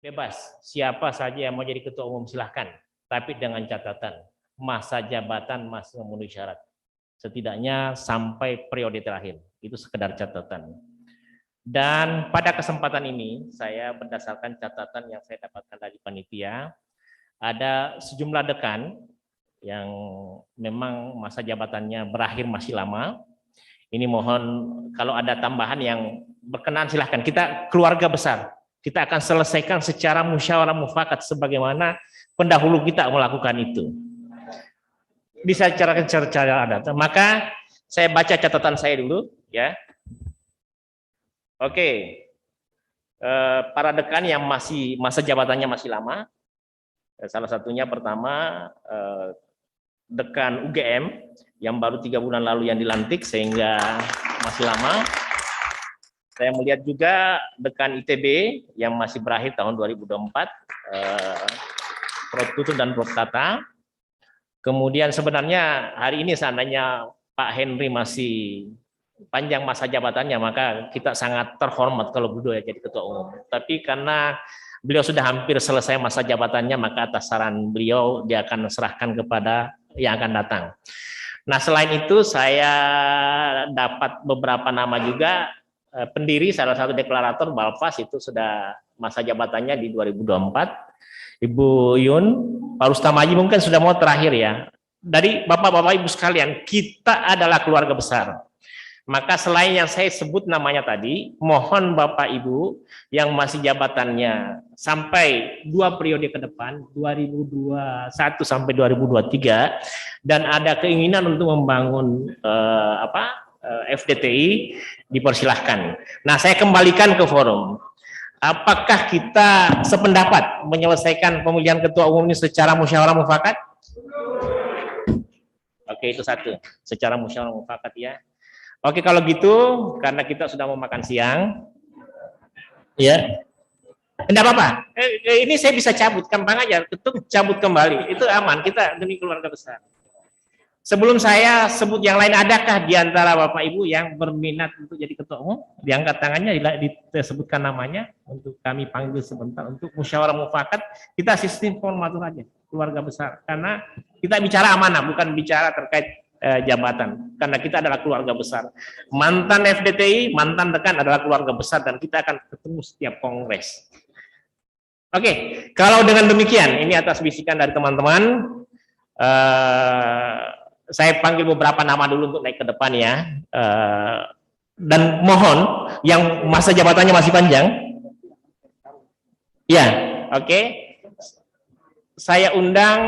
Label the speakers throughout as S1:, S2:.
S1: Bebas, siapa saja yang mau jadi ketua umum silahkan, tapi dengan catatan masa jabatan masih memenuhi syarat. Setidaknya sampai periode terakhir, itu sekedar catatan. Dan pada kesempatan ini, saya berdasarkan catatan yang saya dapatkan dari panitia, ada sejumlah dekan yang memang masa jabatannya berakhir masih lama. Ini mohon kalau ada tambahan yang berkenan silahkan. Kita keluarga besar, kita akan selesaikan secara musyawarah mufakat sebagaimana pendahulu kita melakukan itu. Bisa cara adat. Maka saya baca catatan saya dulu, ya. Oke, para dekan yang masih masa jabatannya masih lama, salah satunya pertama dekan UGM yang baru 3 bulan lalu yang dilantik sehingga masih lama. Saya melihat juga dekan ITB yang masih berakhir tahun 2024, Prof. Tutun dan Prof. Tata. Kemudian sebenarnya hari ini seandainya Pak Henry masih panjang masa jabatannya, maka kita sangat terhormat kalau beliau jadi ketua umum. Tapi karena beliau sudah hampir selesai masa jabatannya, maka atas saran beliau dia akan serahkan kepada yang akan datang. Nah, selain itu saya dapat beberapa nama juga pendiri, salah satu deklarator Balpas itu sudah masa jabatannya di 2024. Ibu Yun, Pak Rustam Haji mungkin sudah mau terakhir ya. Dari Bapak-Bapak Ibu sekalian, kita adalah keluarga besar. Maka selain yang saya sebut namanya tadi, mohon Bapak Ibu yang masih jabatannya sampai 2 periode ke depan, 2021 sampai 2023, dan ada keinginan untuk membangun FDTI, dipersilahkan. Nah, saya kembalikan ke forum. Apakah kita sependapat menyelesaikan pemilihan ketua umum ini secara musyawarah mufakat? Oke, itu satu. Secara musyawarah mufakat ya. Oke, kalau gitu, karena kita sudah mau makan siang, ya, tidak apa-apa. Ini saya bisa cabut, gampang aja, tutup, cabut kembali. Itu aman, kita demi keluarga besar. Sebelum saya sebut yang lain, adakah di antara Bapak Ibu yang berminat untuk jadi ketua umum? Diangkat tangannya, disebutkan namanya, untuk kami panggil sebentar, untuk musyawarah mufakat, kita sistem formatur aja, keluarga besar. Karena kita bicara amanah, bukan bicara terkait jabatan, karena kita adalah keluarga besar. Mantan FDTI, mantan dekan adalah keluarga besar, dan kita akan ketemu setiap kongres. Oke, kalau dengan demikian, ini atas bisikan dari teman-teman, saya panggil beberapa nama dulu untuk naik ke depan ya, dan mohon yang masa jabatannya masih panjang, ya, oke. Saya undang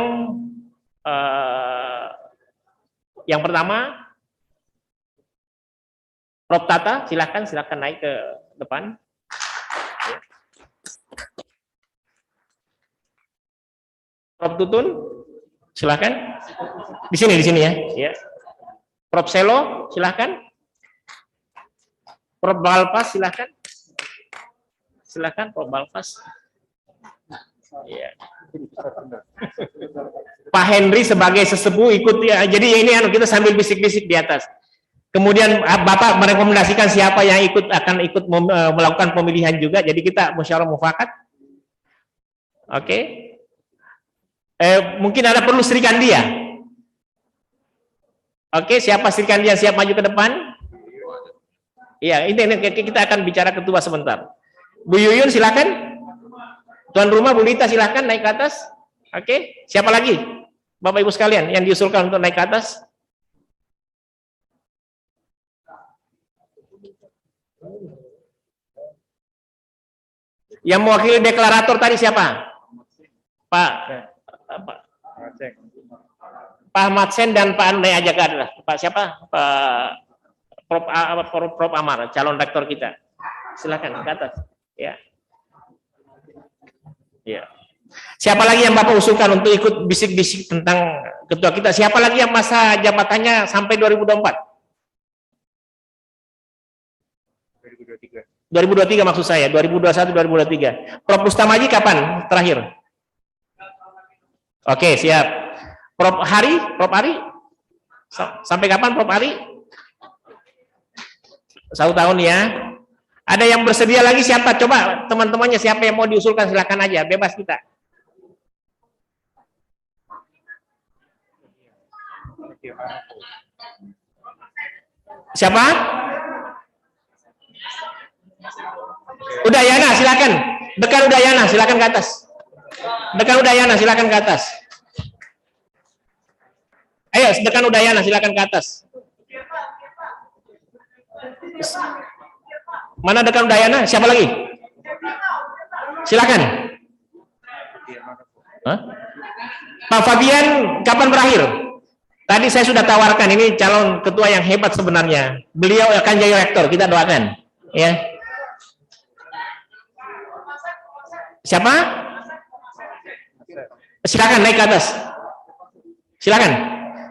S1: yang pertama, Prof. Tata, silakan naik ke depan. Prof. Tutun, silakan. Di sini ya. Ya. Prof. Selo, silakan. Prof. Balpas, silakan. Silakan, Prof. Balpas. Ya. Pak Henry sebagai sesepuh ikut ya. Jadi ini kita sambil bisik-bisik di atas. Kemudian Bapak merekomendasikan siapa yang akan ikut melakukan pemilihan juga. Jadi kita musyawarah mufakat. Oke. Mungkin ada perlu Sri Kandi ya? Oke, siapa Sri Kandi yang siap maju ke depan? Iya, ini kita akan bicara ketua sebentar. Bu Yuyun silakan. Tuan rumah Bu Lita silakan naik ke atas. Oke, siapa lagi? Bapak Ibu sekalian yang diusulkan untuk naik ke atas? Yang mewakili deklarator tadi siapa? Pak Ahmad Sen dan Pak Andai Ajaga. Pak siapa? Prof. Amar, calon rektor kita. Silakan ke atas. Ya. Ya. Siapa lagi yang Bapak usulkan untuk ikut bisik-bisik tentang ketua kita? Siapa lagi yang masa jabatannya sampai 2024? 2023 maksud saya, 2021 2023. Prof. Rustam Haji kapan terakhir? Oke, siap. Prof. Hari? Sampai kapan Prof. Hari? 1 tahun ya. Ada yang bersedia lagi siapa? Coba teman-temannya siapa yang mau diusulkan silakan aja, bebas kita. Siapa? Udayana silakan. Dekan Udayana silakan ke atas. Dekan Udayana silakan ke atas. Ayo, Dekan Udayana silakan ke atas. Mana Dekan Udayana? Siapa lagi? Silakan. Hah? Pak Fabian kapan berakhir? Tadi saya sudah tawarkan, ini calon ketua yang hebat sebenarnya. Beliau akan jadi rektor, kita doakan. Ya. Siapa? Silakan naik ke atas. Silakan.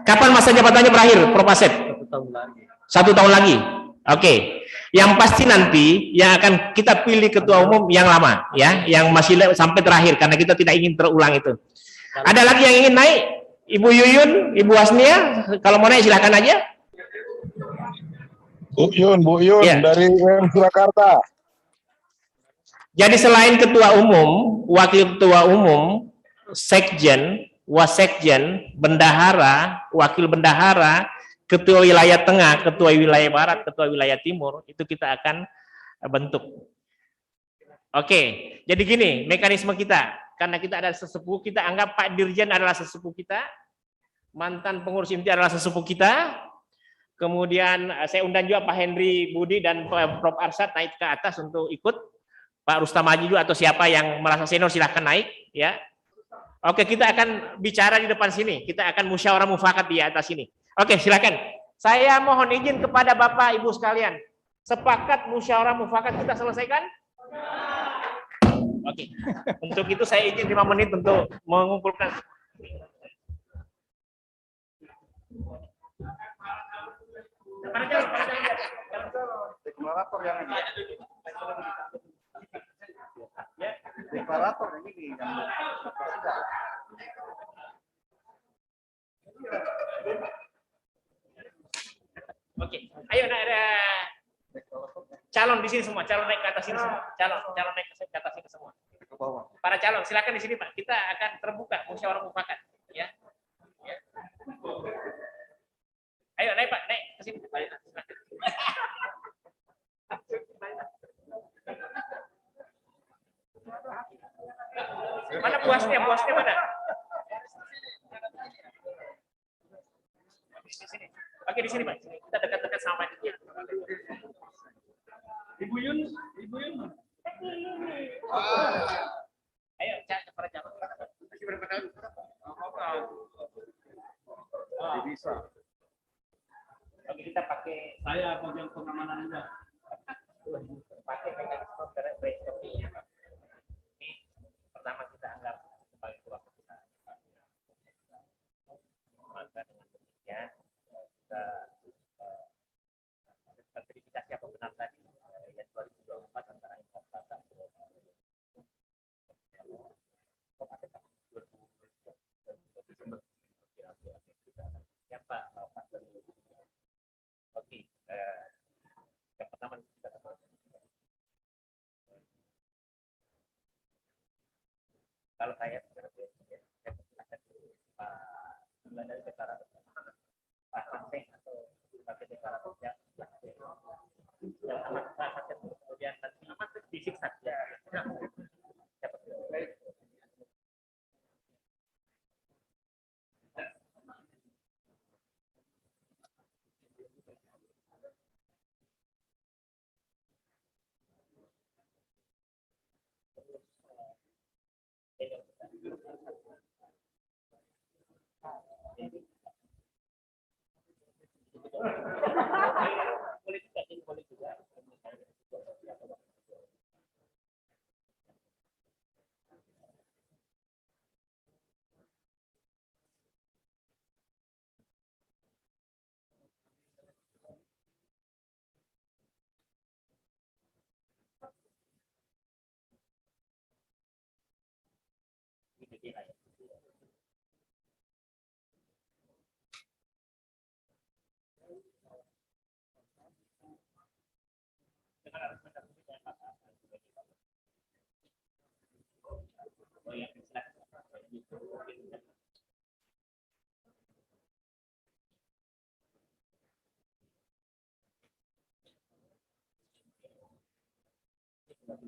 S1: Kapan masa jabatannya berakhir, Prof. Asep?
S2: 1 tahun lagi.
S1: 1 tahun lagi. Oke. Yang pasti nanti yang akan kita pilih ketua umum yang lama, ya, yang masih sampai terakhir karena kita tidak ingin terulang itu. Ada lagi yang ingin naik? Ibu Yuyun, Ibu Asnia, kalau mau naik silakan aja.
S3: Bu Yun ya. Dari UM Surakarta.
S1: Jadi selain ketua umum, wakil ketua umum, sekjen, wasekjen, bendahara, wakil bendahara, ketua wilayah tengah, ketua wilayah barat, ketua wilayah timur, itu kita akan bentuk. Oke, jadi gini mekanisme kita. Karena kita ada sesepuh, kita anggap Pak Dirjen adalah sesepuh kita, mantan pengurus inti adalah sesepuh kita, kemudian saya undang juga Pak Henry Budi dan Prof. Arsyad naik ke atas untuk ikut, Pak Rustam Haji juga atau siapa yang merasa senior silahkan naik, ya. Oke, kita akan bicara di depan sini, kita akan musyawarah mufakat di atas sini. Oke, silakan. Saya mohon izin kepada Bapak Ibu sekalian, sepakat musyawarah mufakat kita selesaikan? Oke, untuk itu saya izin 5 menit untuk mengumpulkan.
S2: Deklarator yang ini. Deklarator yang ini.
S1: Oke, ayo ada calon di sini semua, calon naik ke atas sini semua, calon naik ke atas sini semua. Para calon silakan di sini Pak, kita akan terbuka musyawarah mufakat, ya. Ya. Ayo naik Pak, naik ke sini. Mana puasnya mana? Di sini. Oke di sini Pak, kita dekat-dekat sama dia. Ibu Yun. Ayo cak para calon. Masih berapa tahun?
S2: Bisa.
S1: Oke kita pakai.
S2: Saya bagian pengamanan juga.
S1: Pakai mekanisme brainstorming. Ini pertama kita anggap sebagai keluarga kita. Maka dengan demikian kita verifikasi apa benar tadi ya 2024 antara investasi siapa oke yang pertama kita kalau saya dari deklarasi Pak Hanseng atau pakai deklarasi yang amat kemudian nanti disiksa ya. Boleh juga. Pak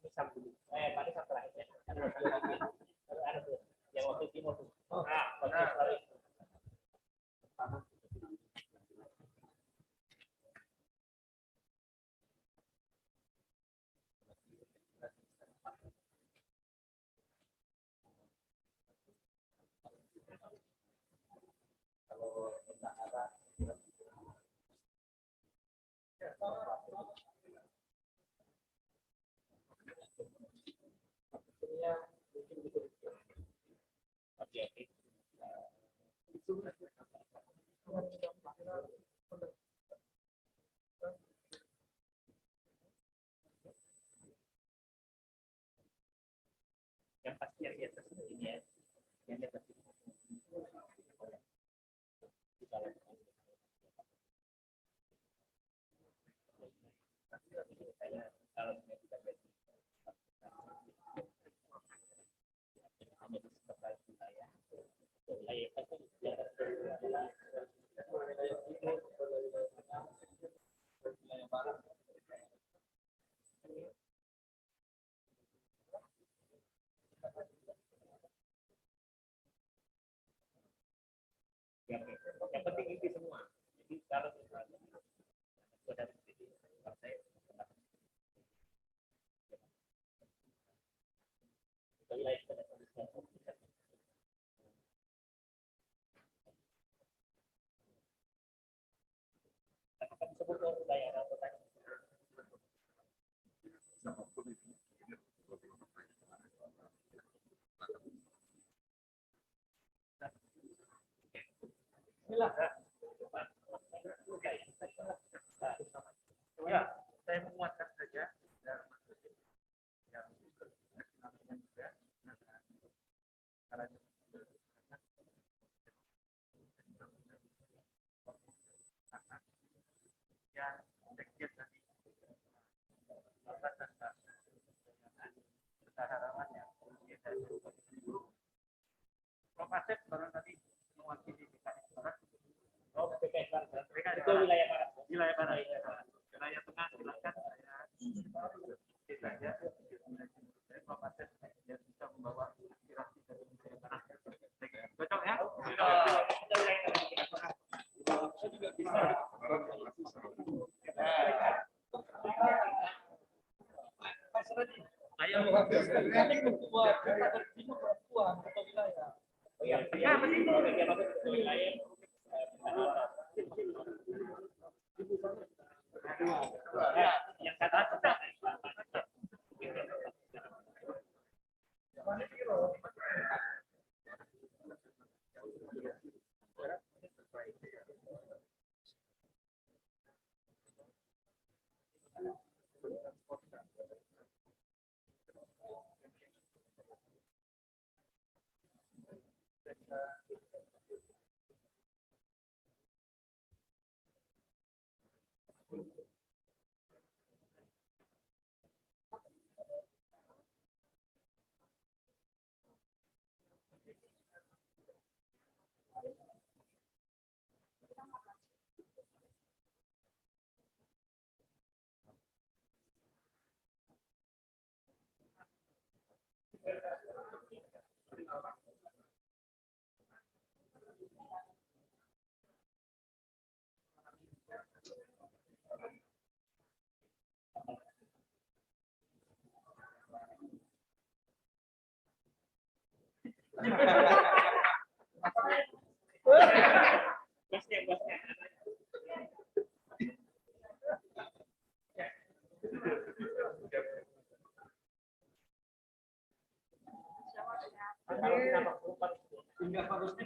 S1: Nisam dulu. Pak Nisam terakhir. Yang waktu timur. Yang pasti yang di atas ini ya, yang di atas ini. Yang penting ini semua. Jadi kalau misalnya sudah partai
S2: Ya, saya menguatkan saja. Prof Asep baru tadi mewakili DKI Barat.
S1: Oh, PKS Barat. Itu wilayah barat.
S2: Wilayah barat. Wilayah tengah silakan saya saja. Prof Asep yang bisa membawa aspirasi dari wilayah tengah. Cocok ya? Saya juga bisa. Ayo, kami membuat atau wilayah.
S1: Oh ya, itu wilayah. Yang kata sudah.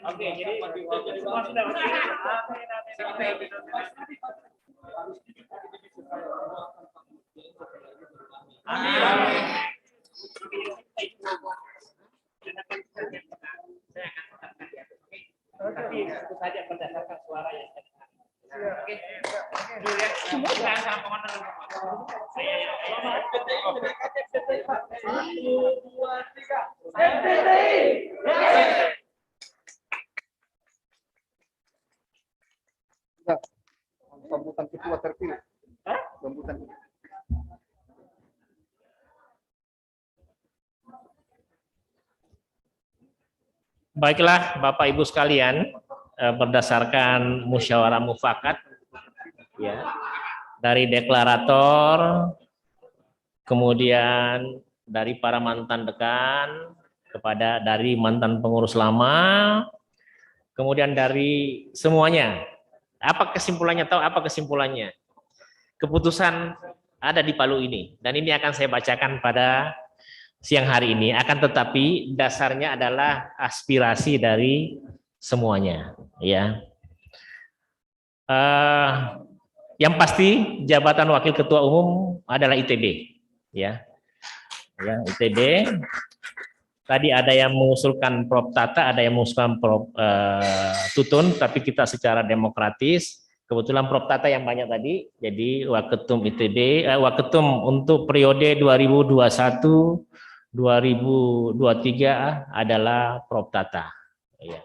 S1: Oke, jadi semua sudah Tapi
S4: Sambutan ketua terpilih. Sambutan.
S1: Baiklah, Bapak Ibu sekalian, berdasarkan musyawarah mufakat, ya, dari deklarator, kemudian dari para mantan dekan, dari mantan pengurus lama, kemudian dari semuanya. Apa kesimpulannya? Tahu apa kesimpulannya? Keputusan ada di Palu ini, dan ini akan saya bacakan pada siang hari ini. Akan tetapi dasarnya adalah aspirasi dari semuanya, ya. Yang pasti jabatan wakil ketua umum adalah ITB, ya. Ya, ITB. Tadi ada yang mengusulkan Prof. Tata, ada yang mengusulkan Prof. Tutun, tapi kita secara demokratis, kebetulan Prof. Tata yang banyak tadi, jadi Waketum ITB, Waketum untuk periode 2021-2023 adalah Prof. Tata. Ya.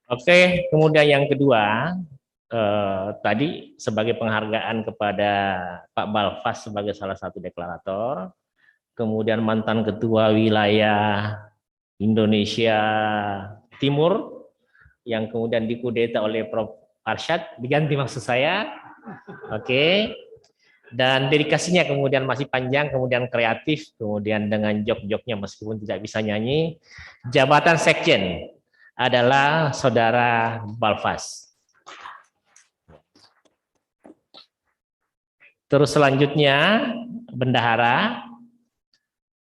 S1: Oke, kemudian yang kedua, tadi sebagai penghargaan kepada Pak Balfas sebagai salah satu deklarator, kemudian mantan ketua wilayah Indonesia Timur yang kemudian dikudeta oleh Prof. Arsyad, diganti maksud saya. Oke. Dan dedikasinya kemudian masih panjang, kemudian kreatif, kemudian dengan jok-joknya meskipun tidak bisa nyanyi. Jabatan sekjen adalah Saudara Balfas. Terus selanjutnya bendahara.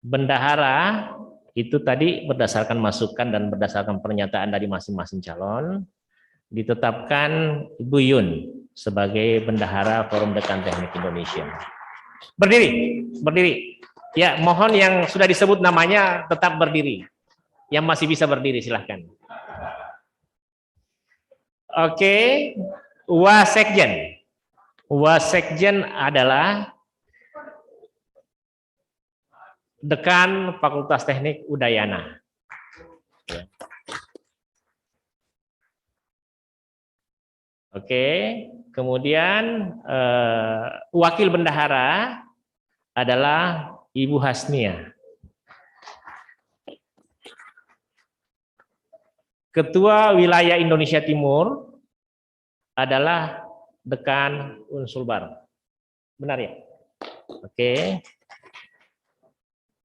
S1: Bendahara itu tadi berdasarkan masukan dan berdasarkan pernyataan dari masing-masing calon ditetapkan Ibu Yun sebagai bendahara Forum Dekan Teknik Indonesia. Berdiri, berdiri. Ya, mohon yang sudah disebut namanya tetap berdiri. Yang masih bisa berdiri silahkan. Oke, Wasekjen. Wasekjen adalah Dekan Fakultas Teknik Udayana. Ya. Oke, kemudian wakil bendahara adalah Ibu Hasnia. Ketua Wilayah Indonesia Timur adalah Dekan Unsulbar. Benar ya? Oke.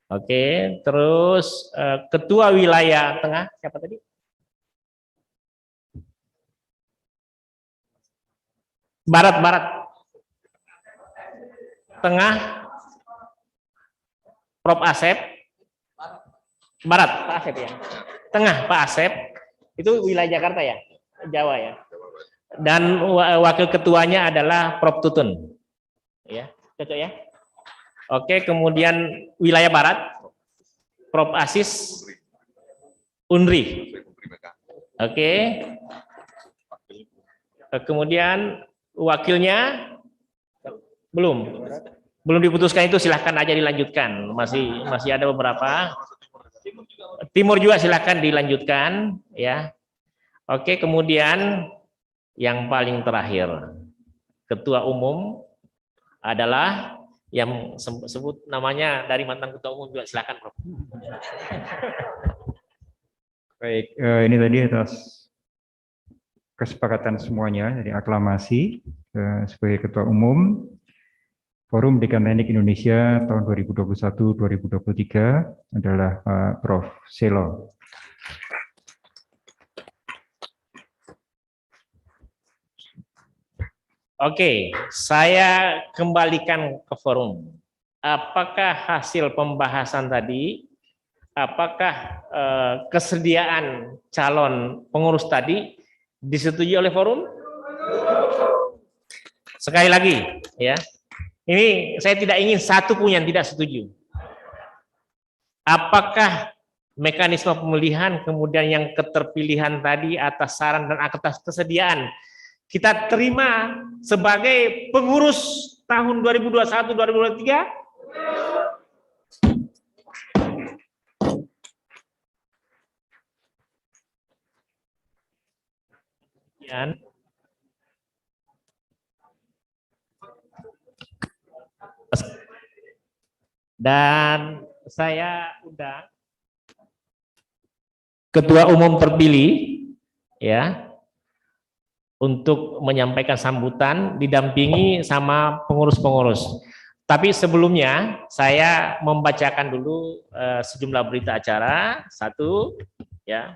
S1: Oke, terus Ketua Wilayah Tengah siapa tadi? Barat. Tengah Prof. Asep. Barat, Pak Asep ya. Tengah Pak Asep. Itu wilayah Jakarta ya? Jawa ya. Dan wakil ketuanya adalah Prof. Tutun. Ya, cocok ya? Oke, kemudian wilayah Barat, Prof. Asis Unri. Oke. Kemudian wakilnya belum diputuskan, itu silahkan aja dilanjutkan. Masih ada beberapa. Timur juga silahkan dilanjutkan, ya. Oke, kemudian yang paling terakhir, Ketua Umum adalah yang sebut namanya dari mantan ketua umum juga, silakan Prof.
S5: Baik, ini tadi atas kesepakatan semuanya, jadi aklamasi sebagai ketua umum Forum Dekan Teknik Indonesia tahun 2021-2023 adalah Pak Prof. Selo.
S1: Oke, saya kembalikan ke forum. Apakah hasil pembahasan tadi, apakah kesediaan calon pengurus tadi disetujui oleh forum? Sekali lagi, ya. Ini saya tidak ingin satu pun yang tidak setuju. Apakah mekanisme pemilihan, kemudian yang keterpilihan tadi atas saran dan atas kesediaan kita terima sebagai pengurus tahun 2021-2023? Dan saya undang Ketua Umum terpilih ya untuk menyampaikan sambutan didampingi sama pengurus-pengurus. Tapi sebelumnya saya membacakan dulu sejumlah berita acara. Satu ya.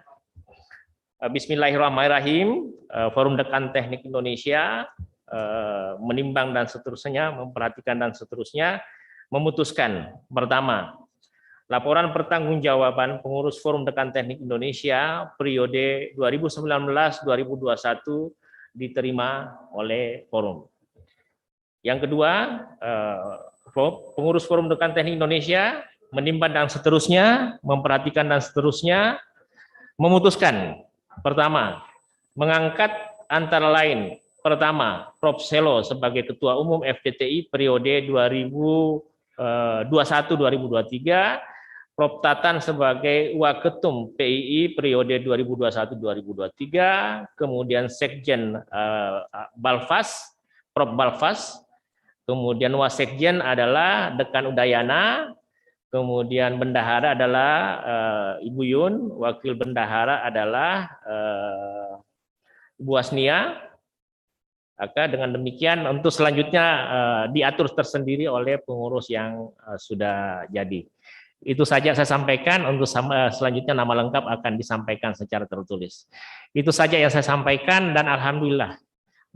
S1: Bismillahirrahmanirrahim. Forum Dekan Teknik Indonesia menimbang dan seterusnya, memperhatikan dan seterusnya, memutuskan pertama, laporan pertanggungjawaban pengurus Forum Dekan Teknik Indonesia periode 2019-2021 diterima oleh forum. Yang kedua, pengurus Forum Dekan Teknik Indonesia menimbang dan seterusnya, memperhatikan dan seterusnya, memutuskan pertama, mengangkat antara lain pertama, Prof. Selo sebagai Ketua Umum FDTI periode 2021-2023, Prof. Tatan sebagai Waketum PII periode 2021-2023, kemudian Sekjen Balfas, Prof. Balfas, kemudian Wasekjen adalah Dekan Udayana, kemudian Bendahara adalah Ibu Yun, Wakil Bendahara adalah Ibu Asnia. Maka dengan demikian untuk selanjutnya diatur tersendiri oleh pengurus yang sudah jadi. Itu saja saya sampaikan, untuk selanjutnya nama lengkap akan disampaikan secara tertulis. Itu saja yang saya sampaikan dan alhamdulillah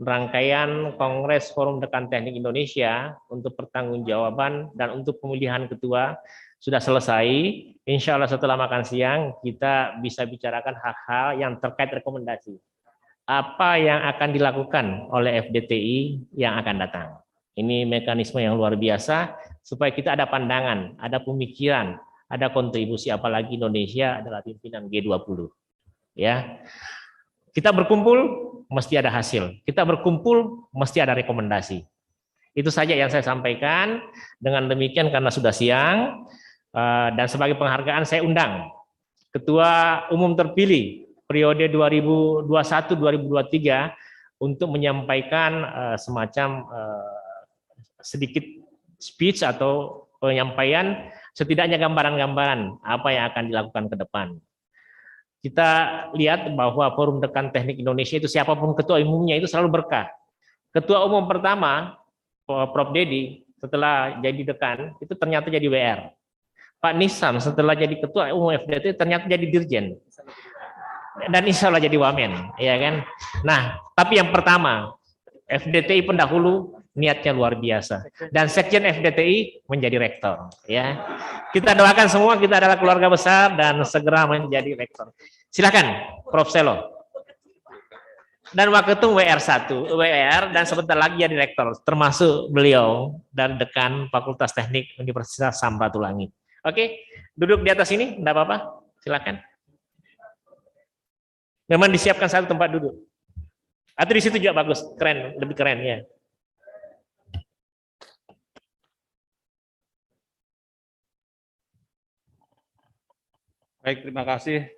S1: rangkaian Kongres Forum Dekan Teknik Indonesia untuk pertanggungjawaban dan untuk pemilihan ketua sudah selesai. Insya Allah setelah makan siang kita bisa bicarakan hal-hal yang terkait rekomendasi. Apa yang akan dilakukan oleh FDTI yang akan datang. Ini mekanisme yang luar biasa supaya kita ada pandangan, ada pemikiran, ada kontribusi, apalagi Indonesia adalah pimpinan G20. Ya. Kita berkumpul mesti ada hasil. Kita berkumpul mesti ada rekomendasi. Itu saja yang saya sampaikan. Dengan demikian karena sudah siang dan sebagai penghargaan saya undang Ketua Umum terpilih periode 2021-2023 untuk menyampaikan semacam sedikit speech atau penyampaian, setidaknya gambaran-gambaran apa yang akan dilakukan ke depan. Kita lihat bahwa Forum Dekan Teknik Indonesia itu siapapun ketua umumnya itu selalu berkah. Ketua umum pertama, Prof. Dedi, setelah jadi dekan, itu ternyata jadi WR. Pak Nisam setelah jadi ketua umum FDT ternyata jadi dirjen. Dan insya Allah jadi wamen, ya kan? Nah, tapi yang pertama, FDTI pendahulu niatnya luar biasa, dan Sekjen FDTI menjadi rektor, ya. Kita doakan semua kita adalah keluarga besar dan segera menjadi rektor. Silakan, Prof. Selo. Dan Waketum WR1, WR dan sebentar lagi jadi rektor, termasuk beliau dan dekan Fakultas Teknik Universitas Samratulangi. Oke, duduk di atas ini, enggak apa-apa. Silakan. Memang disiapkan satu tempat duduk. Atau di situ juga bagus, keren, lebih keren ya.
S2: Baik, terima kasih.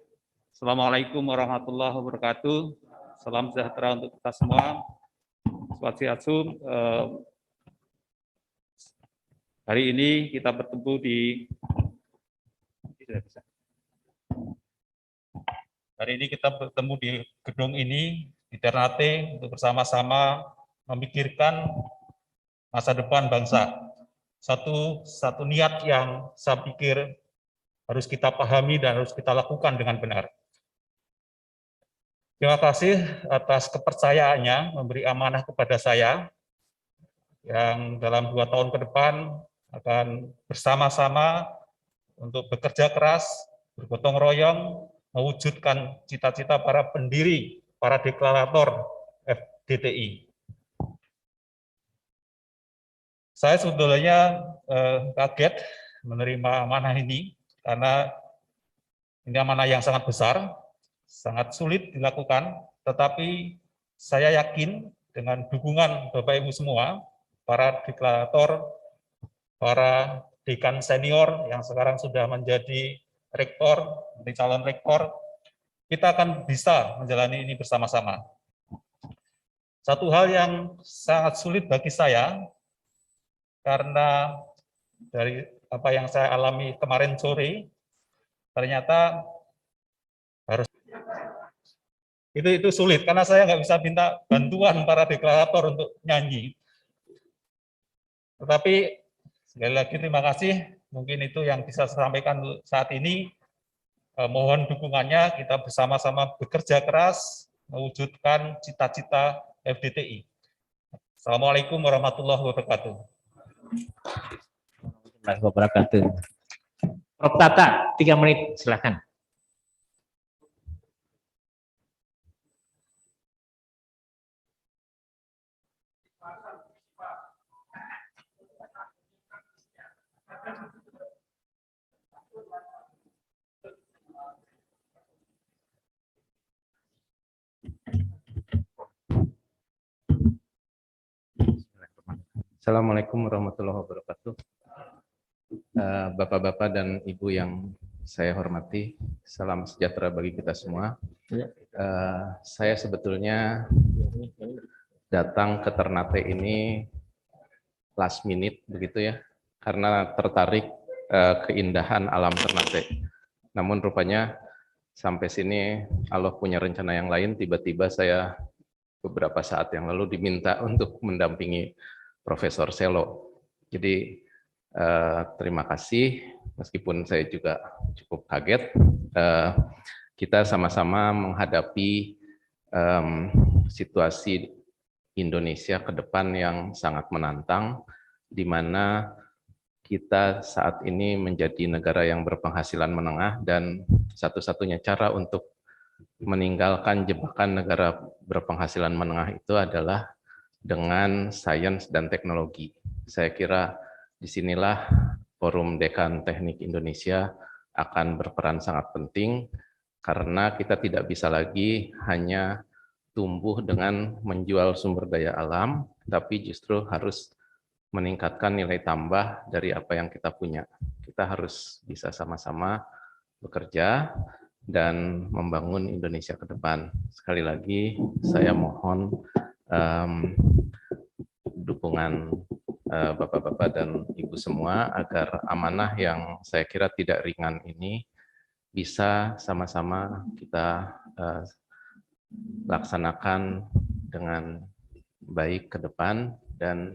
S2: Assalamualaikum warahmatullahi wabarakatuh. Salam sejahtera untuk kita semua. Swastiastu. Hari ini kita bertemu di gedung ini di Ternate untuk bersama-sama memikirkan masa depan bangsa. Satu niat yang saya pikir harus kita pahami dan harus kita lakukan dengan benar. Terima kasih atas kepercayaannya memberi amanah kepada saya yang dalam 2 tahun ke depan akan bersama-sama untuk bekerja keras, bergotong royong, mewujudkan cita-cita para pendiri, para deklarator FDTI. Saya sebetulnya kaget menerima amanah ini, karena ini amanah yang sangat besar, sangat sulit dilakukan, tetapi saya yakin dengan dukungan Bapak Ibu semua, para deklarator, para dekan senior yang sekarang sudah menjadi rektor, menjadi calon rektor, kita akan bisa menjalani ini bersama-sama. Satu hal yang sangat sulit bagi saya, karena dari apa yang saya alami kemarin sore, ternyata harus itu sulit karena saya nggak bisa minta bantuan para deklarator untuk nyanyi. Tetapi sekali lagi terima kasih, mungkin itu yang bisa saya sampaikan saat ini. Mohon dukungannya, kita bersama-sama bekerja keras mewujudkan cita-cita FDTI. Assalamualaikum warahmatullahi wabarakatuh.
S1: Prof. Tata, 3 menit, silakan.
S6: Assalamualaikum warahmatullahi wabarakatuh. Bapak-bapak dan Ibu yang saya hormati, salam sejahtera bagi kita semua. Saya sebetulnya datang ke Ternate ini last minute begitu ya, karena tertarik keindahan alam Ternate. Namun rupanya sampai sini Allah punya rencana yang lain, tiba-tiba saya beberapa saat yang lalu diminta untuk mendampingi Profesor Selo. Jadi terima kasih, meskipun saya juga cukup kaget. Kita sama-sama menghadapi situasi Indonesia ke depan yang sangat menantang, di mana kita saat ini menjadi negara yang berpenghasilan menengah, dan satu-satunya cara untuk meninggalkan jebakan negara berpenghasilan menengah itu adalah dengan sains dan teknologi. Saya kira disinilah Forum Dekan Teknik Indonesia akan berperan sangat penting, karena kita tidak bisa lagi hanya tumbuh dengan menjual sumber daya alam, tapi justru harus meningkatkan nilai tambah dari apa yang kita punya. Kita harus bisa sama-sama bekerja dan membangun Indonesia ke depan. Sekali lagi, saya mohon dukungan Bapak-bapak dan Ibu semua agar amanah yang saya kira tidak ringan ini bisa sama-sama kita laksanakan dengan baik ke depan, dan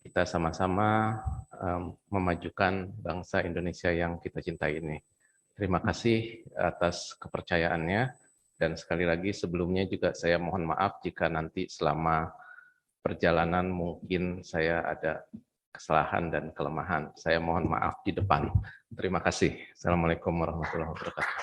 S6: kita sama-sama memajukan bangsa Indonesia yang kita cintai ini. Terima kasih atas kepercayaannya, dan sekali lagi sebelumnya juga saya mohon maaf jika nanti selama perjalanan mungkin saya ada kesalahan dan kelemahan. Saya mohon maaf di depan. Terima kasih. Assalamualaikum warahmatullahi wabarakatuh.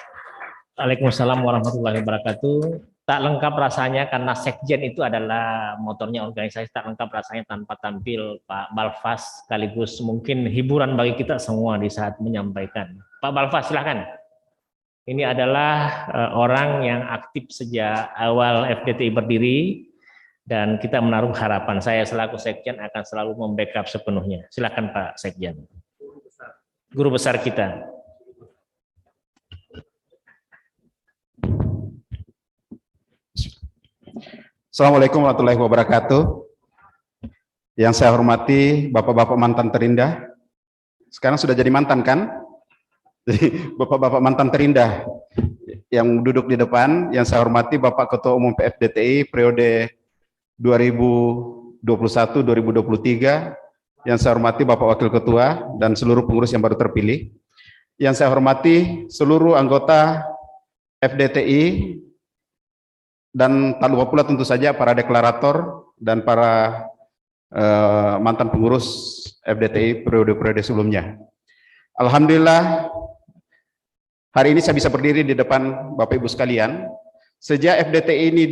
S1: Waalaikumsalam warahmatullahi wabarakatuh. Tak lengkap rasanya karena sekjen itu adalah motornya organisasi, tak lengkap rasanya tanpa tampil Pak Balfas, sekaligus mungkin hiburan bagi kita semua di saat menyampaikan. Pak Balfas, silahkan. Ini adalah orang yang aktif sejak awal FDTI berdiri, dan kita menaruh harapan. Saya selaku sekjen akan selalu membackup sepenuhnya. Silakan Pak Sekjen. Guru besar kita.
S7: Assalamualaikum warahmatullahi wabarakatuh. Yang saya hormati Bapak-bapak mantan terindah. Sekarang sudah jadi mantan kan? Jadi Bapak-bapak mantan terindah yang duduk di depan, yang saya hormati Bapak Ketua Umum PFDTI periode 2021-2023, yang saya hormati Bapak Wakil Ketua dan seluruh pengurus yang baru terpilih, yang saya hormati seluruh anggota FDTI, dan tak lupa pula tentu saja para deklarator dan para mantan pengurus FDTI periode-periode sebelumnya. Alhamdulillah, hari ini saya bisa berdiri di depan Bapak Ibu sekalian. Sejak FDTI ini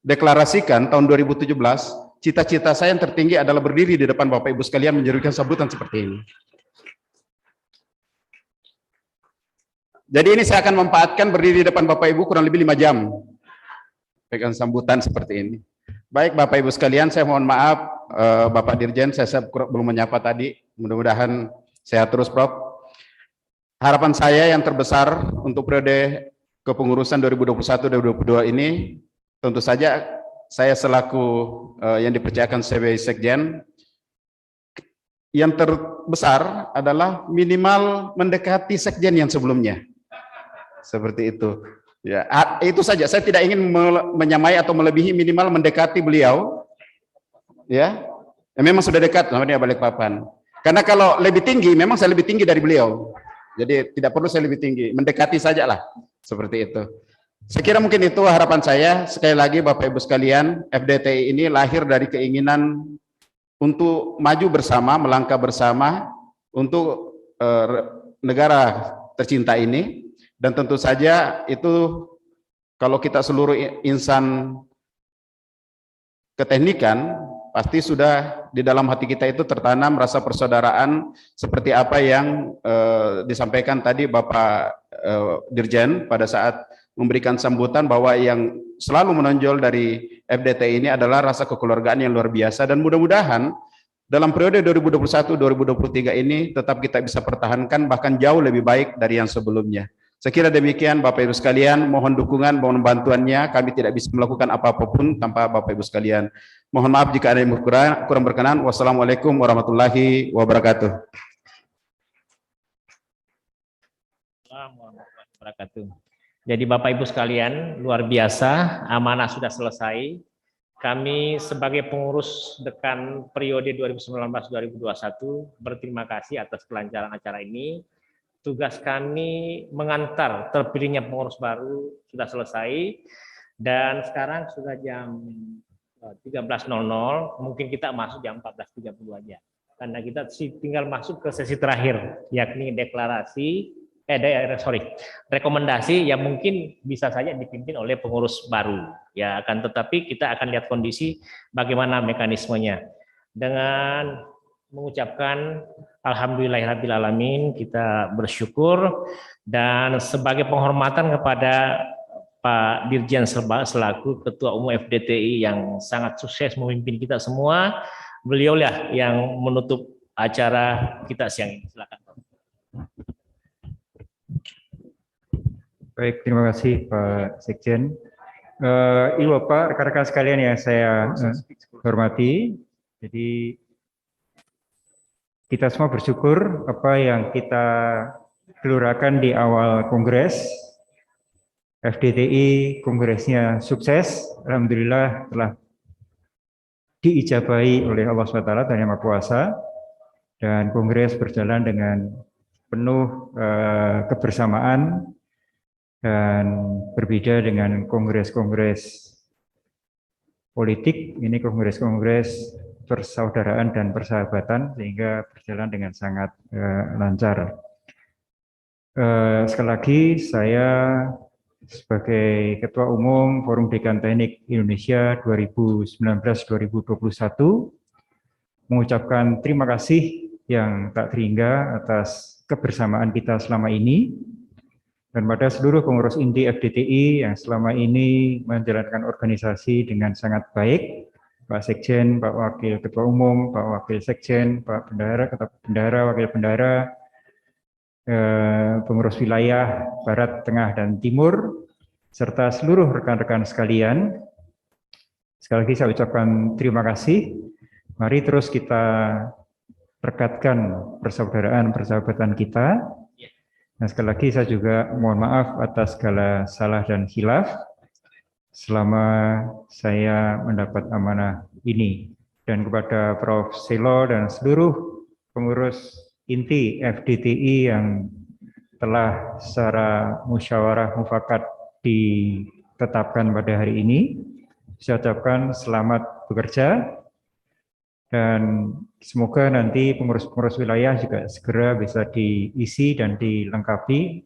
S7: dideklarasikan tahun 2017, cita-cita saya yang tertinggi adalah berdiri di depan Bapak Ibu sekalian menjadikan sambutan seperti ini. Jadi ini saya akan memanfaatkan berdiri di depan Bapak Ibu kurang lebih 5 jam. menyampaikan sambutan seperti ini. Baik Bapak Ibu sekalian, saya mohon maaf Bapak Dirjen, saya belum menyapa tadi. Mudah-mudahan sehat terus Prof. Harapan saya yang terbesar untuk periode kepengurusan 2021-2022 ini, tentu saja saya selaku yang dipercayakan sebagai Sekjen, yang terbesar adalah minimal mendekati Sekjen yang sebelumnya. Seperti itu. Ya, itu saja. Saya tidak ingin menyamai atau melebihi, minimal mendekati beliau. Ya, memang sudah dekat sama dia Balikpapan. Karena kalau lebih tinggi, memang saya lebih tinggi dari beliau. Jadi tidak perlu saya lebih tinggi, mendekati sajalah. Seperti itu. Saya kira mungkin itu harapan saya. Sekali lagi Bapak Ibu sekalian, FDTI ini lahir dari keinginan untuk maju bersama, melangkah bersama untuk negara tercinta ini. Dan tentu saja itu kalau kita seluruh insan keteknikan, pasti sudah di dalam hati kita itu tertanam rasa persaudaraan seperti apa yang disampaikan tadi Bapak Dirjen pada saat memberikan sambutan, bahwa yang selalu menonjol dari FDTI ini adalah rasa kekeluargaan yang luar biasa, dan mudah-mudahan dalam periode 2021-2023 ini tetap kita bisa pertahankan, bahkan jauh lebih baik dari yang sebelumnya. Saya kira demikian Bapak Ibu sekalian, mohon dukungan, mohon bantuannya, kami tidak bisa melakukan apa-apapun tanpa Bapak Ibu sekalian. Mohon maaf jika ada yang kurang berkenan. Wassalamualaikum warahmatullahi wabarakatuh.
S1: Jadi Bapak Ibu sekalian, luar biasa, amanah sudah selesai. Kami sebagai pengurus Dekan periode 2019-2021 berterima kasih atas kelancaran acara ini. Tugas kami mengantar terpilihnya pengurus baru sudah selesai, dan sekarang sudah jam 13.00, mungkin kita masuk jam 14.30 aja, karena kita tinggal masuk ke sesi terakhir, yakni rekomendasi yang mungkin bisa saja dipimpin oleh pengurus baru. Ya, akan tetapi kita akan lihat kondisi bagaimana mekanismenya. Dengan mengucapkan alhamdulillahirrabbilalamin, kita bersyukur, dan sebagai penghormatan kepada Pak Dirjen selaku Ketua Umum FDTI yang sangat sukses memimpin kita semua, beliaulah yang menutup acara kita siang ini. Silakan.
S5: Baik, terima kasih Pak Sekjen. Ibu Bapak, rekan-rekan sekalian yang saya hormati, jadi kita semua bersyukur apa yang kita gelurakan di awal Kongres FDTI, Kongresnya sukses, alhamdulillah telah diijabahi oleh Allah SWT dan Yang Maha Kuasa, dan Kongres berjalan dengan penuh kebersamaan, dan berbeda dengan kongres-kongres politik. Ini kongres-kongres persaudaraan dan persahabatan, sehingga berjalan dengan sangat lancar. Sekali lagi saya sebagai Ketua Umum Forum Dekan Teknik Indonesia 2019-2021 mengucapkan terima kasih yang tak terhingga atas kebersamaan kita selama ini, dan pada seluruh pengurus inti FDTI yang selama ini menjalankan organisasi dengan sangat baik, Pak Sekjen, Pak Wakil Ketua Umum, Pak Wakil Sekjen, Pak Bendahara, Ketua Bendahara, Wakil Bendahara, pengurus wilayah Barat, Tengah, dan Timur, serta seluruh rekan-rekan sekalian. Sekali lagi saya ucapkan terima kasih. Mari terus kita rekatkan persaudaraan, persahabatan kita. Nah, sekali lagi saya juga mohon maaf atas segala salah dan khilaf selama saya mendapat amanah ini, dan kepada Prof. Selo dan seluruh pengurus inti FDTI yang telah secara musyawarah mufakat ditetapkan pada hari ini, saya ucapkan selamat bekerja, dan semoga nanti pengurus-pengurus wilayah juga segera bisa diisi dan dilengkapi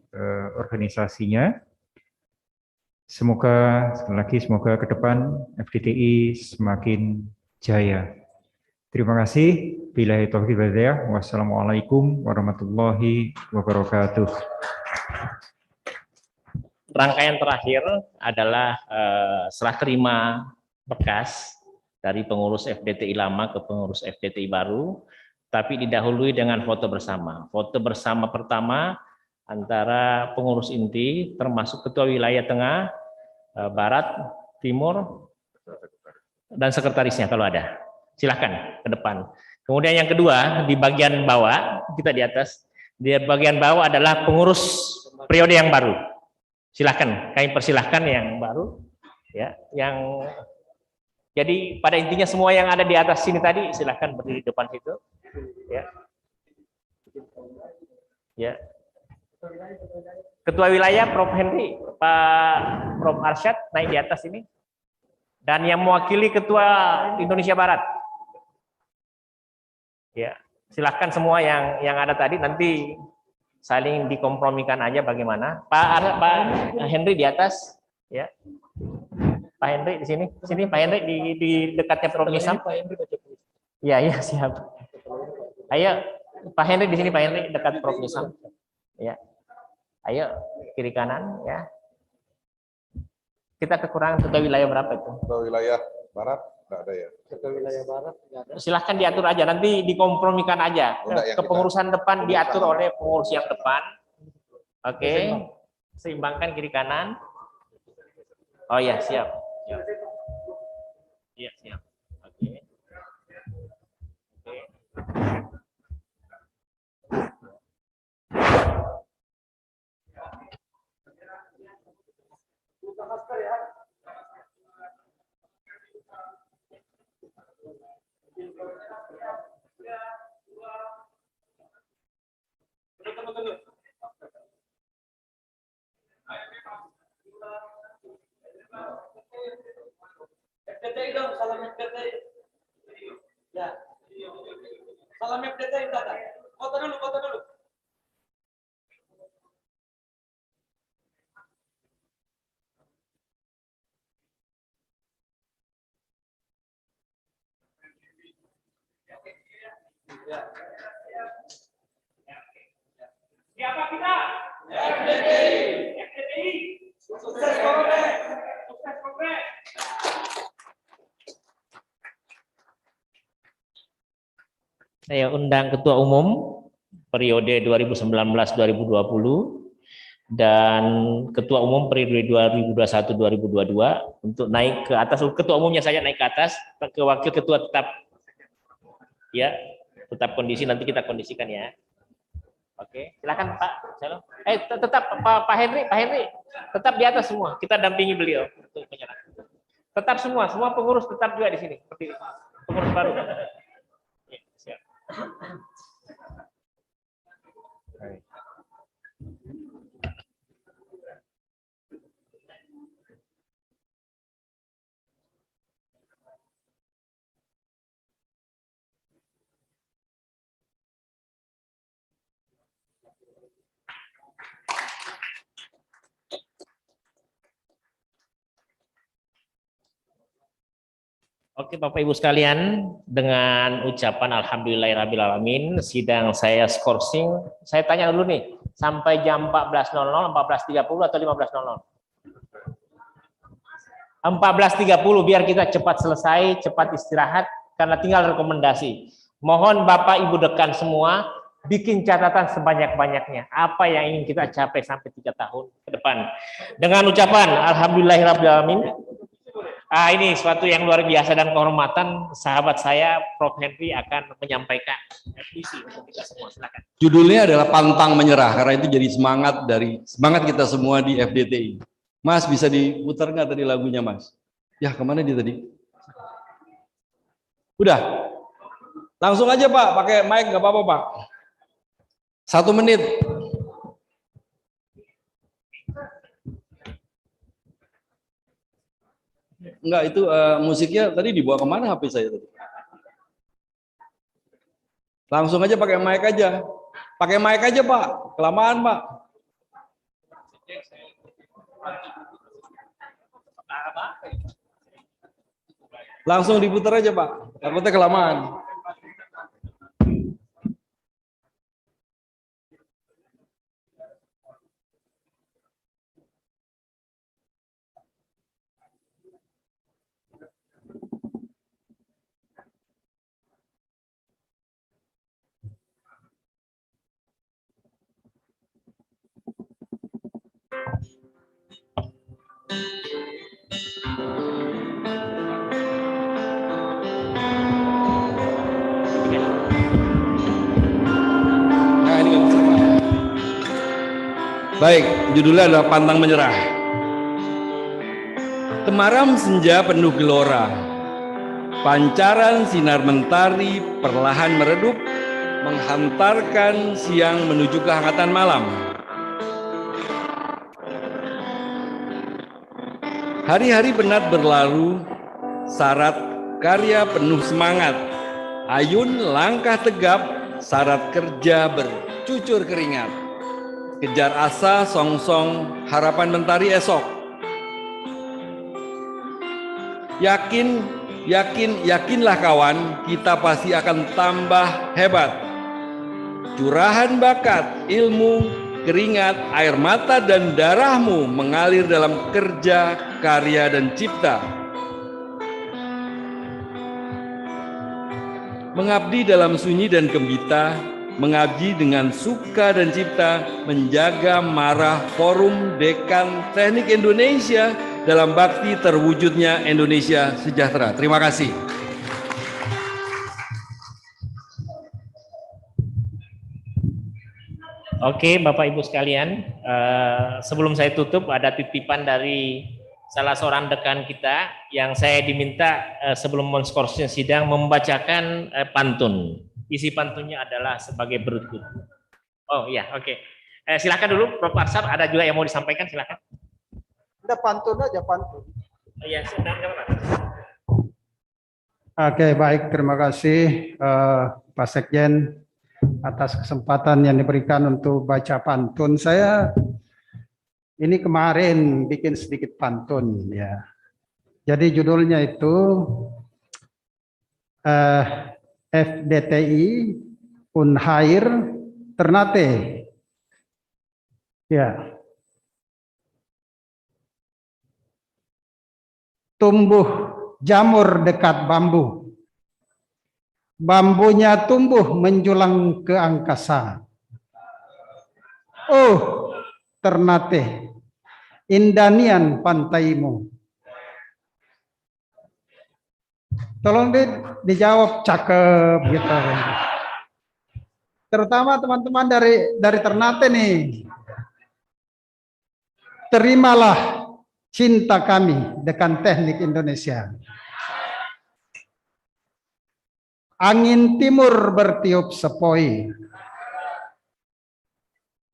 S5: organisasinya. Semoga, sekali lagi, semoga ke depan FDTI semakin jaya. Terima kasih. Billahi taufiq wal hidayah. Wassalamualaikum warahmatullahi wabarakatuh.
S1: rangkaian terakhir adalah serah terima berkas dari pengurus FDTI lama ke pengurus FDTI baru, tapi didahului dengan foto bersama. Foto bersama pertama antara pengurus inti, termasuk ketua wilayah tengah, barat, timur, dan sekretarisnya kalau ada. Silahkan ke depan. Kemudian yang kedua, di bagian bawah, kita di atas, di bagian bawah adalah pengurus periode yang baru. Silahkan, kami persilahkan yang baru, ya, yang jadi pada intinya semua yang ada di atas sini tadi silahkan berdiri di depan situ, ya, ya. Ketua wilayah Prof Henry, Pak Prof Arsyad naik di atas ini, dan yang mewakili Ketua Indonesia Barat, ya, silahkan semua yang ada tadi nanti saling dikompromikan aja bagaimana. Pak Henry di atas, ya. Pak Henry di sini Pak Henry di dekatnya Prof Nisam. Iya, iya, siap. Ayo Pak Henry di sini, Pak Henry dekat Prof Nisam. Ya. Ayo kiri kanan, ya. Kita kekurangan ketua wilayah berapa itu?
S3: Ketua wilayah barat nggak ada ya.
S4: Ketua wilayah barat nggak ada.
S1: Silahkan diatur aja, nanti dikompromikan aja. Kepengurusan depan diatur oleh pengurus yang depan. Oke. Seimbangkan kiri kanan. Oh ya, siap. Iya, siap. Oke. Oke.
S8: FDTI dong, salam FDTI. Ya. Salam FDTI tadi. Foto dulu, foto dulu. Siapa kita? FDTI. FDTI. Sukses Kongres. Sukses Kongres.
S1: Saya undang Ketua Umum periode 2019-2020 dan Ketua Umum periode 2021-2022 untuk naik ke atas. Ketua Umumnya saja naik ke atas, ke Wakil Ketua tetap, ya, tetap kondisi, nanti kita kondisikan ya. Oke, silakan Pak. Tetap Pak Henry tetap di atas semua. Kita dampingi beliau untuk menyerah. Tetap semua pengurus tetap juga di sini. Seperti pengurus baru. Ya, siap. Oke Bapak Ibu sekalian, dengan ucapan alhamdulillahirrahmanirrahim, sidang saya skorsing. Saya tanya dulu nih, sampai jam 14.00, 14.30 atau 15.00? 14.30 biar kita cepat selesai, cepat istirahat, karena tinggal rekomendasi. Mohon Bapak Ibu dekan semua, bikin catatan sebanyak-banyaknya. Apa yang ingin kita capai sampai 3 tahun ke depan. Dengan ucapan alhamdulillahirrahmanirrahim. Ini suatu yang luar biasa dan kehormatan, sahabat saya Prof Henry akan menyampaikan visi untuk kita semua. Silakan.
S9: Judulnya adalah pantang menyerah, karena itu jadi semangat kita semua di FDTI. Mas, bisa diputar nggak tadi lagunya Mas? Ya, kemana dia tadi? Udah, langsung aja Pak, pakai mic nggak apa-apa Pak. 1 menit. Enggak, itu musiknya tadi dibawa kemana HP saya tadi? Langsung aja pakai mic aja. Pakai mic aja Pak, kelamaan Pak. Langsung diputar aja Pak, takutnya kelamaan. Nah, ini nggak bisa, Pak. Baik, judulnya adalah Pantang Menyerah. Temaram senja penuh gelora, pancaran sinar mentari perlahan meredup, menghantarkan siang menuju kehangatan malam. Hari-hari penat berlalu, syarat karya penuh semangat, ayun langkah tegap, syarat kerja bercucur keringat. Kejar asa, song-song, harapan mentari esok. Yakinlah kawan, kita pasti akan tambah hebat. Curahan bakat, ilmu, keringat, air mata, dan darahmu mengalir dalam kerja, karya, dan cipta. Mengabdi dalam sunyi dan gembita, mengabdi dengan suka dan cipta, menjaga marah Forum Dekan Teknik Indonesia dalam bakti terwujudnya Indonesia sejahtera. Terima kasih.
S1: Oke, Bapak Ibu sekalian, sebelum saya tutup ada titipan dari salah seorang dekan kita yang saya diminta sebelum menskorsing sidang membacakan pantun. Isi pantunnya adalah sebagai berikut. Oh iya, oke. Silakan dulu, Prof. Arsar, ada juga yang mau disampaikan, silakan.
S4: Udah pantun aja, pantun.
S1: Oh, iya, sudah.
S10: Oke, baik. Terima kasih Pak Sekjen atas kesempatan yang diberikan untuk baca pantun. Saya ini kemarin bikin sedikit pantun ya. Jadi judulnya itu FDTI Unhair Ternate. Ya. Tumbuh jamur dekat bambu. Bambunya tumbuh menjulang ke angkasa. Oh, Ternate, indanian pantaimu. Tolong dijawab cakep gitu. Terutama teman-teman dari Ternate nih. Terimalah cinta kami Dekan Teknik Indonesia. Angin timur bertiup sepoi,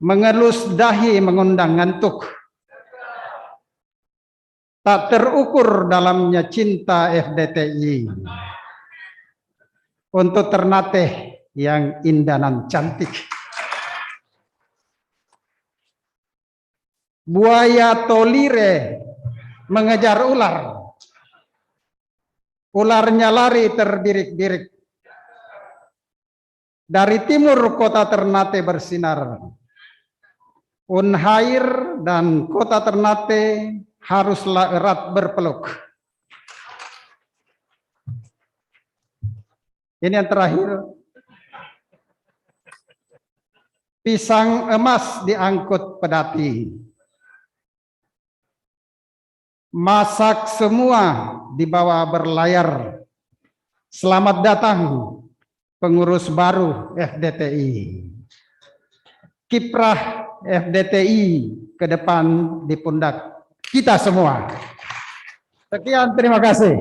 S10: mengelus dahi mengundang ngantuk. Tak terukur dalamnya cinta FDTI untuk Ternate yang indah dan cantik. Buaya tolire mengejar ular. Ularnya lari terbirik-birik. Dari timur kota Ternate bersinar. Unhair dan kota Ternate haruslah erat berpeluk. Ini yang terakhir. Pisang emas diangkut pedati. Masak semua dibawa berlayar. Selamat datang pengurus baru FDTI. Kiprah FDTI ke depan di pundak kita semua. Sekian, terima kasih.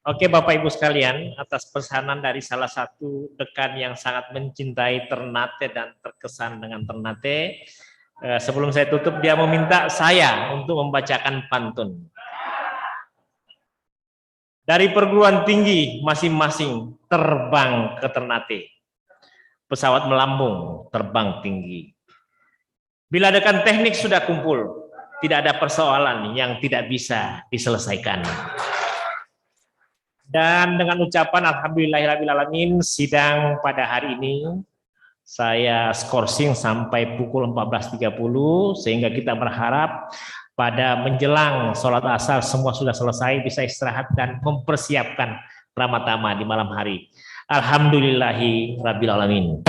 S1: Oke, Bapak Ibu sekalian, atas pesanan dari salah satu dekan yang sangat mencintai Ternate dan terkesan dengan Ternate, sebelum saya tutup, dia meminta saya untuk membacakan pantun. Dari perguruan tinggi masing-masing terbang ke Ternate. Pesawat melambung, terbang tinggi. Bila dekan teknik sudah kumpul, tidak ada persoalan yang tidak bisa diselesaikan. Dan dengan ucapan alhamdulillahirrahmanirrahim, sidang pada hari ini saya skorsing sampai pukul 14.30, sehingga kita berharap pada menjelang sholat asar semua sudah selesai, bisa istirahat dan mempersiapkan Ramadhan di malam hari. Alhamdulillahi rabbil alamin.